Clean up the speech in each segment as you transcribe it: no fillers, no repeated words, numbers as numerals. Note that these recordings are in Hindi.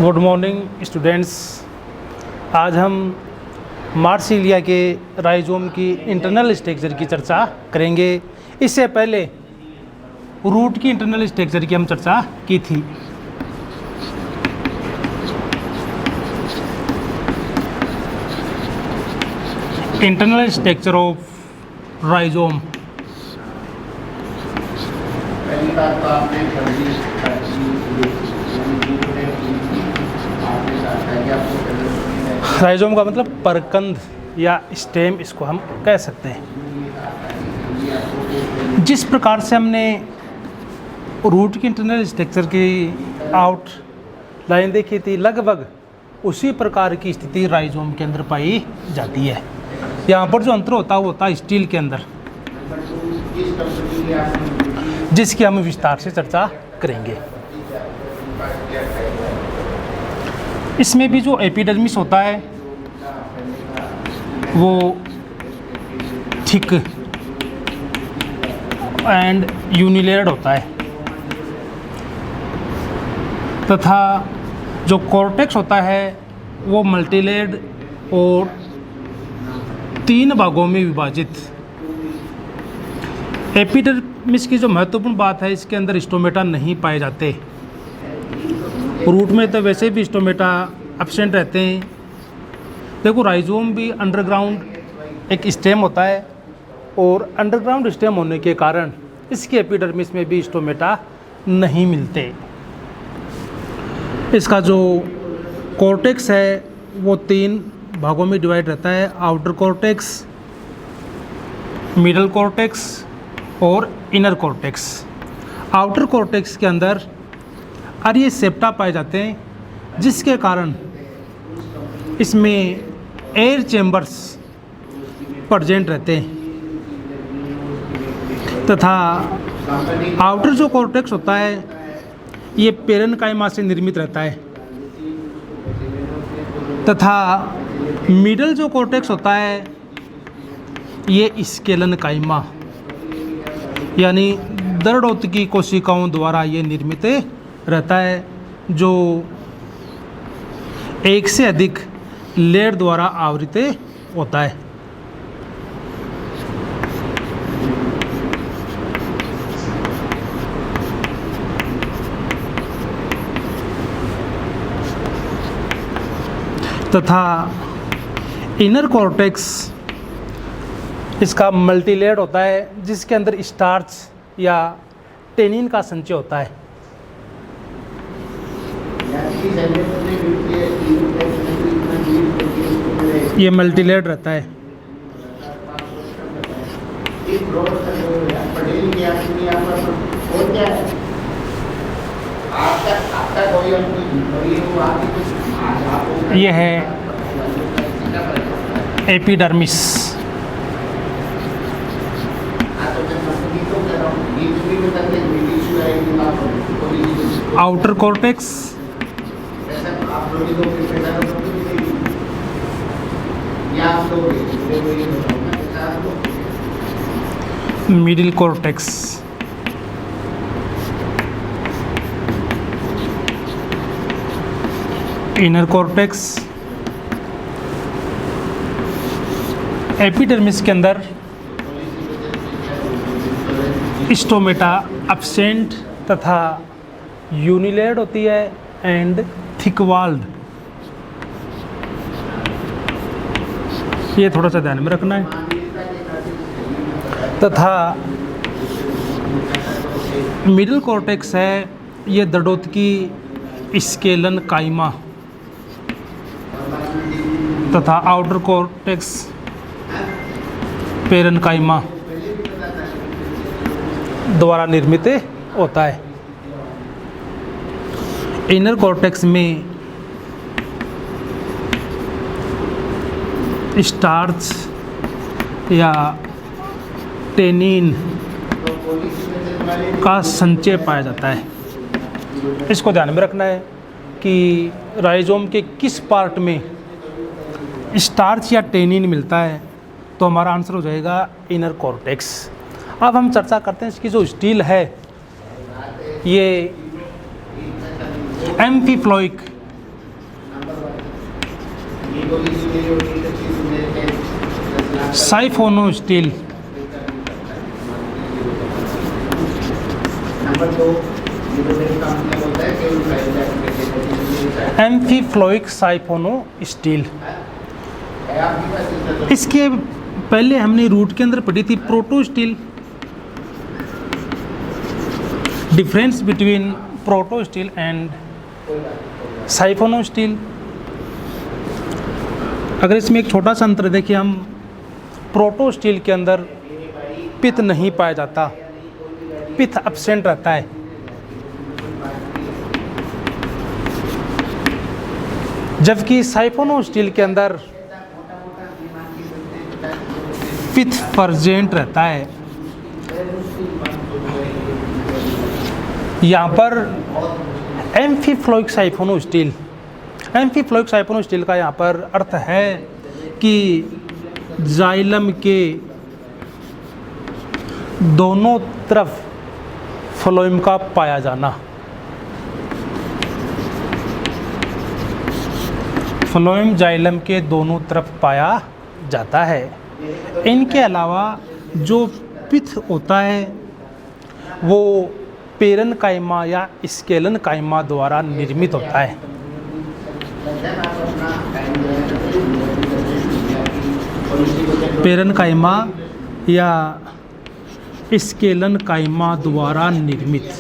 Good morning students. आज हम मार्सिलिया के राइजोम की इंटरनल स्ट्रक्चर की चर्चा करेंगे। इससे पहले रूट की इंटरनल स्ट्रक्चर की हम चर्चा की थी। Internal structure of rhizome. पहली बात तो आपने राइजोम का मतलब परकंद या स्टेम, इसको हम कह सकते हैं। जिस प्रकार से हमने रूट की इंटरनल स्ट्रक्चर की आउटलाइन देखी थी, लगभग उसी प्रकार की स्थिति राइजोम के अंदर पाई जाती है। यहाँ पर जो अंतर होता है वो होता है स्टील के अंदर, जिसकी हम विस्तार से चर्चा करेंगे। इसमें भी जो एपिडर्मिस होता है वो थिक एंड यूनिलेयर्ड होता है, तथा जो कॉर्टेक्स होता है वो मल्टीलेयर्ड और 3 भागों में विभाजित। एपिडर्मिस की जो महत्वपूर्ण बात है, इसके अंदर स्टोमेटा नहीं पाए जाते। रूट में तो वैसे भी स्टोमेटा एब्सेंट रहते हैं। देखो, राइजोम भी अंडरग्राउंड एक स्टेम होता है और अंडरग्राउंड स्टेम होने के कारण इसके एपिडर्मिस में भी स्टोमेटा नहीं मिलते। इसका जो कॉर्टेक्स है वो 3 भागों में डिवाइड रहता है: आउटर कॉर्टेक्स, मिडल कॉर्टेक्स और इनर कॉर्टेक्स। आउटर कॉर्टेक्स के अंदर आर्य सेप्टा पाए जाते हैं, जिसके कारण इसमें एयर चैम्बर्स प्रेजेंट रहते हैं, तथा आउटर जो कॉर्टेक्स होता है ये पेरेन्काइमा से निर्मित रहता है, तथा मिडल जो कॉर्टेक्स होता है ये स्केलेनकाइमा यानी दर्दोत्की कोशिकाओं द्वारा ये निर्मित रहता है, जो एक से अधिक लेयर द्वारा आवृत होता है। तथा इनर कॉर्टेक्स इसका मल्टीलेयर्ड होता है, जिसके अंदर स्टार्च या टेनिन का संचय होता है। ये मल्टीलेयर्ड रहता है। ये है epidermis. Outer cortex, middle cortex, inner cortex. Epidermis के अंदर स्टोमेटा एब्सेंट तथा यूनिलेयर्ड होती है एंड थिक वॉल्ड। ये थोड़ा सा ध्यान में रखना है। तथा मिडिल कॉर्टेक्स है ये दर्दोत्की स्केलेनकाइमा, तथा आउटर कॉर्टेक्स पेरेन्काइमा द्वारा निर्मित होता है। इनर कॉर्टेक्स में स्टार्च या टेनिन का संचय पाया जाता है। इसको ध्यान में रखना है कि राइजोम के किस पार्ट में स्टार्च या टेनिन मिलता है, तो हमारा आंसर हो जाएगा इनर कॉर्टेक्स। अब हम चर्चा करते हैं इसकी जो स्टील है ये एम्फीफ्लोइक साइफोनो स्टील, नंबर 2 ये तो मेरी कंपनी बोलता है कि उनका एग्जैक्ट एम्फीफ्लोइक साइफोनो स्टील। है आपके पास इसके पहले हमने रूट के अंदर पढ़ी थी protostele. Difference between protostele and siphonostele. अगर इसमें एक छोटा सा अंतर देखिए, हम प्रोटो स्टील के अंदर पित्त नहीं पाया जाता, पित्त एब्सेंट रहता है। जबकि साइफोनो स्टील के अंदर पित्त प्रेजेंट रहता है। यहाँ पर एम्फीफ्लोइक साइफोनो स्टील, एम्फीफ्लोइक साइफोनो स्टील का यहाँ पर अर्थ है कि जाइलम के दोनों तरफ फ्लोएम का पाया जाना, फ्लोएम जाइलम के दोनों तरफ पाया जाता है। इनके अलावा जो पित्त होता है वो पेरन काइमा या स्केलन काइमा द्वारा निर्मित होता है। पेरन काइमा या स्केलन काइमा द्वारा निर्मित,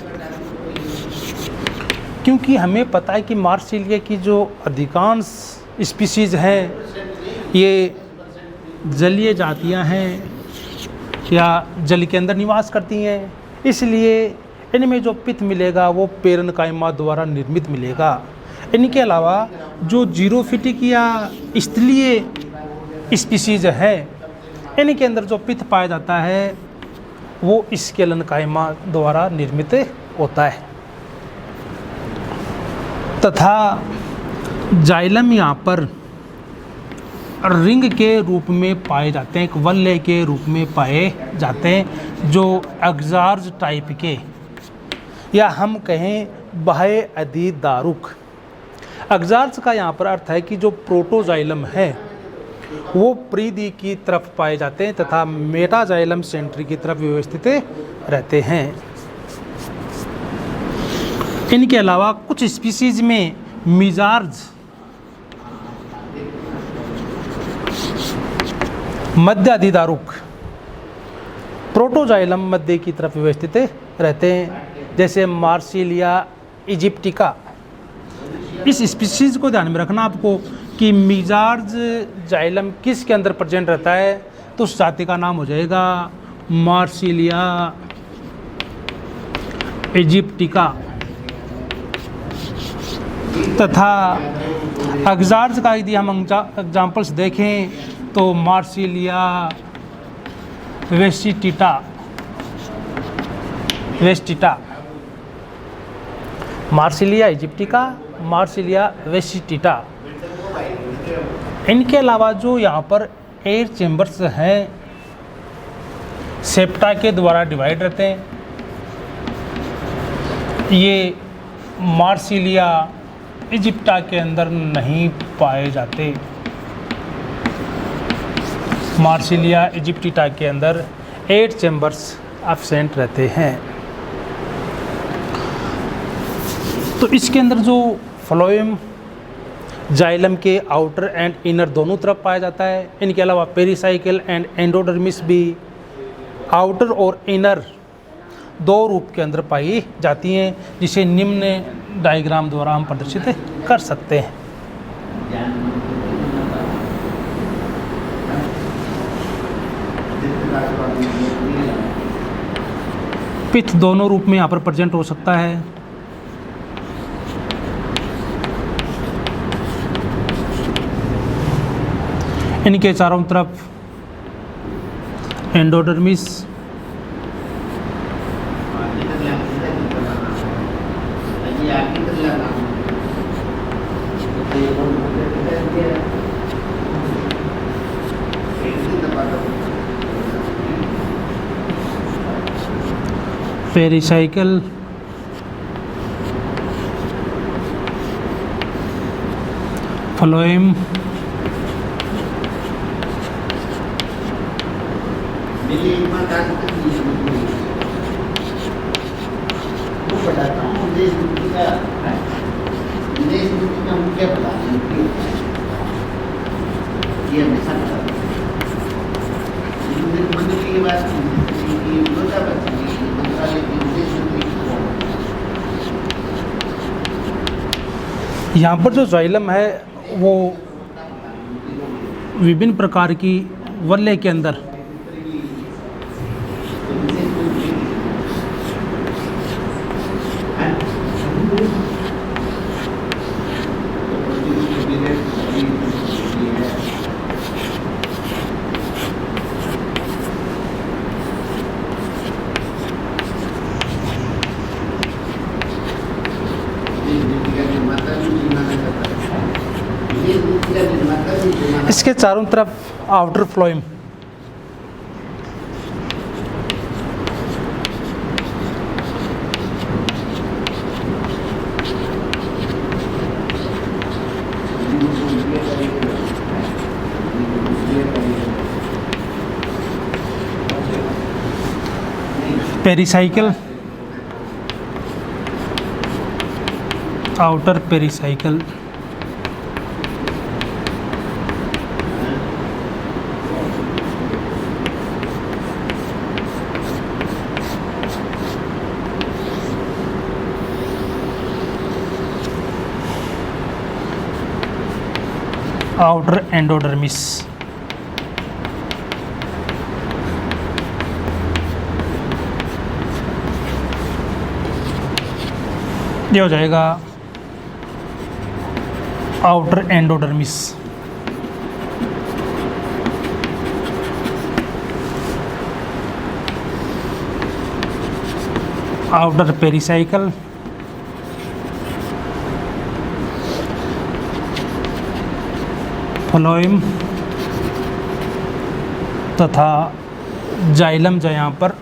क्योंकि हमें पता है कि मार्सिलिया की जो अधिकांश स्पीशीज़ हैं ये जलीय जातियां हैं या जल के अंदर निवास करती हैं, इसलिए इनमें जो पित्त मिलेगा वो पेरन काइमा द्वारा निर्मित मिलेगा। इनके अलावा जो जीरोफिटिक या स्थलीय स्पीशीज़ है इनके अंदर जो पित्त पाया जाता है वो स्केलन काइमा द्वारा निर्मित होता है। तथा जाइलम यहाँ पर रिंग के रूप में पाए जाते हैं, एक वलय के रूप में पाए जाते हैं, जो एग्जार्ज टाइप के या हम कहें बाह्य अधिदारुक। एग्जार्ज का यहाँ पर अर्थ है कि जो प्रोटोजाइलम है वो परिधि की तरफ पाए जाते हैं तथा मेटाजाइलम सेंट्री की तरफ व्यवस्थित रहते हैं। इनके अलावा कुछ स्पीशीज में मिजार्ज मध्य अधिदारुक प्रोटोजाइलम मध्य की तरफ व्यवस्थित रहते हैं, जैसे मार्सिलिया इजिप्टिका। इस स्पीशीज को ध्यान में रखना आपको कि मिजार्ज जाइलम किसके अंदर प्रेजेंट रहता है, तो उस जाति का नाम हो जाएगा मार्सिलिया इजिप्टिका। तथा एग्जार्ज का यदि हम एग्जाम्पल्स देखें तो मार्सिलिया वेस्टिटा, मार्सिलिया इजिप्टिका, मार्सिलिया वेस्टिटा। इनके अलावा जो यहाँ पर एयर चेम्बर्स हैं सेप्टा के द्वारा डिवाइड रहते हैं, ये मार्सिलिया इजिप्टा के अंदर नहीं पाए जाते। मार्सिलिया इजिप्टिटा के अंदर एयर चेम्बर्स एब्सेंट रहते हैं। तो इसके अंदर जो फ्लोएम जाइलम के आउटर एंड इनर दोनों तरफ पाया जाता है। इनके अलावा पेरिसाइकिल एंड एंडोडर्मिस भी आउटर और इनर दो रूप के अंदर पाई जाती हैं, जिसे निम्न डायग्राम द्वारा हम प्रदर्शित कर सकते हैं। पित्त दोनों रूप में यहाँ पर प्रेजेंट हो सकता है। इनके चारों तरफ एंडोडर्मिस, पेरिसाइकिल, फ्लोएम जैसे एक बार काट कर वो बताता हूँ विदेश नीति का मुख्य प्रधानमंत्री होता है, ये हमेशा पता मंत्री की बात मंत्रालय की विदेश मंत्री यहाँ पर जो जाइलम है वो विभिन्न प्रकार की वल्ले के अंदर इसके चारों तरफ outer phloem pericycle, outer pericycle, outer endodermis, ये हो जाएगा outer endodermis. Outer pericycle, phloem तथा जाइलम जो यहाँ पर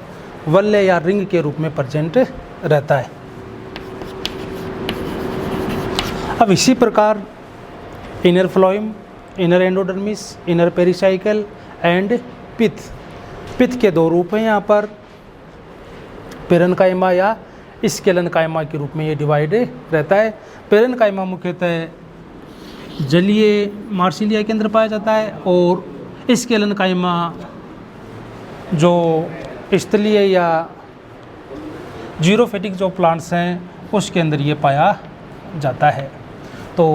वल्ले या रिंग के रूप में प्रेजेंट रहता है। अब इसी प्रकार inner phloem, inner endodermis, inner pericycle and pith के दो रूप हैं यहाँ पर, पेरेन्काइमा या स्केलेन्काइमा के रूप में ये डिवाइड रहता है। पेरेन्काइमा मुख्यतः जलीय मार्सिलिया के अंदर पाया जाता है और स्केलेन्काइमा जो स्थलीय या जीरोफिटिक जो प्लांट्स हैं उसके अंदर ये पाया जाता है। तो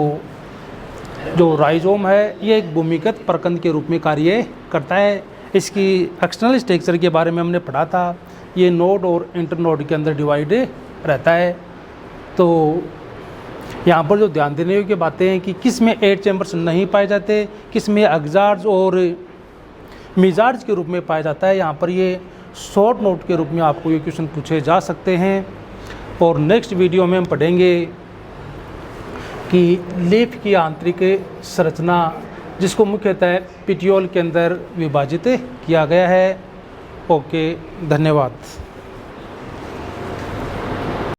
जो राइजोम है ये एक भूमिगत प्रकंद के रूप में कार्य करता है। इसकी एक्सटर्नल स्ट्रक्चर के बारे में हमने पढ़ा था, ये नोड और इंटरनोड के अंदर डिवाइड रहता है। तो यहाँ पर जो ध्यान देने योग्य बातें हैं कि किस में एयर चैम्बर्स नहीं पाए जाते, किस में अग्जार्ज और मिजार्ज के रूप में पाया जाता है। यहाँ पर ये शॉर्ट नोट के रूप में आपको ये क्वेश्चन पूछे जा सकते हैं। और नेक्स्ट वीडियो में हम पढ़ेंगे कि लीफ की आंतरिक संरचना जिसको मुख्यतः पिटियोल के अंदर विभाजित किया गया है। ओके, धन्यवाद।